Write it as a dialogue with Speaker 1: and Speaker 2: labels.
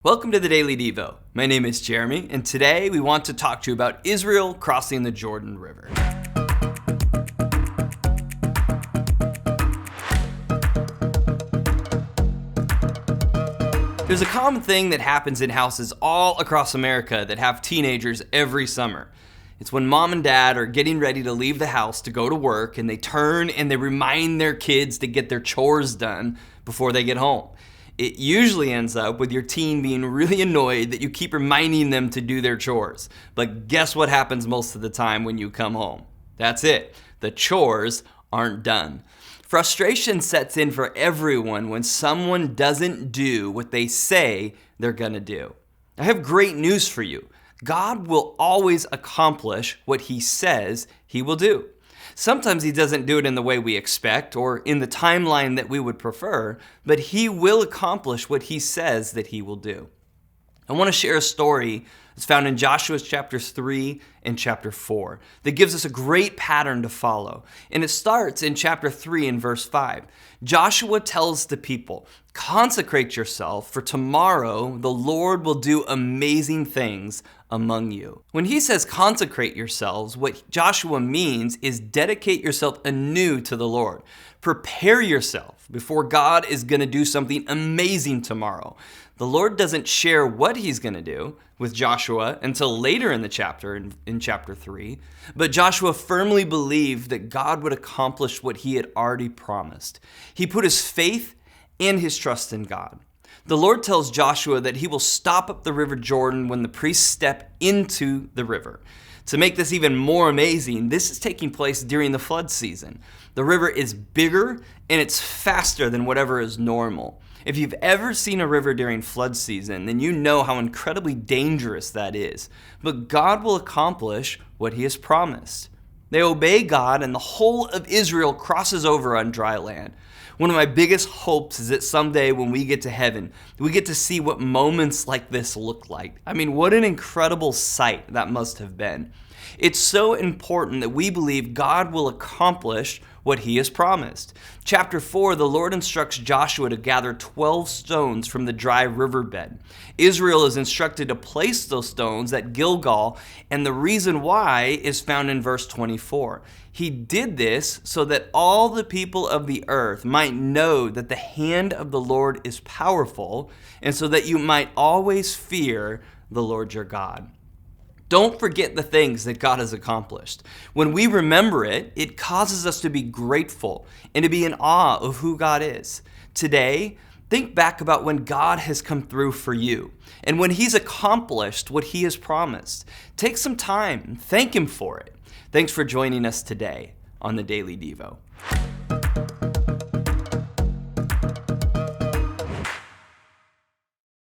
Speaker 1: Welcome to the Daily Devo. My name is Jeremy, and today we want to talk to you about Israel crossing the Jordan River. There's a common thing that happens in houses all across America that have teenagers every summer. It's when mom and dad are getting ready to leave the house to go to work, and they turn and they remind their kids to get their chores done before they get home. It usually ends up with your teen being really annoyed that you keep reminding them to do their chores. But guess what happens most of the time when you come home? That's it. The chores aren't done. Frustration sets in for everyone when someone doesn't do what they say they're going to do. I have great news for you. God will always accomplish what He says He will do. Sometimes He doesn't do it in the way we expect or in the timeline that we would prefer, but He will accomplish what He says that He will do. I want to share a story that's found in Joshua chapters 3 and chapter 4 that gives us a great pattern to follow. And it starts in chapter 3 and verse 5. Joshua tells the people, "Consecrate yourself, for tomorrow the Lord will do amazing things among you." When he says consecrate yourselves, what Joshua means is dedicate yourself anew to the Lord. Prepare yourself before God is going to do something amazing tomorrow. The Lord doesn't share what He's going to do with Joshua until later in the chapter, in chapter 3. But Joshua firmly believed that God would accomplish what He had already promised. He put his faith and his trust in God. The Lord tells Joshua that He will stop up the river Jordan when the priests step into the river. To make this even more amazing, this is taking place during the flood season. The river is bigger and it's faster than whatever is normal. If you've ever seen a river during flood season, then you know how incredibly dangerous that is. But God will accomplish what He has promised. They obey God, and the whole of Israel crosses over on dry land. One of my biggest hopes is that someday when we get to heaven, we get to see what moments like this look like. I mean, what an incredible sight that must have been. It's so important that we believe God will accomplish what He has promised. Chapter 4, the Lord instructs Joshua to gather 12 stones from the dry riverbed. Israel is instructed to place those stones at Gilgal, and the reason why is found in verse 24. He did this so that all the people of the earth might know that the hand of the Lord is powerful, and so that you might always fear the Lord your God. Don't forget the things that God has accomplished. When we remember it, it causes us to be grateful and to be in awe of who God is. Today, think back about when God has come through for you and when He's accomplished what He has promised. Take some time and thank Him for it. Thanks for joining us today on the Daily Devo.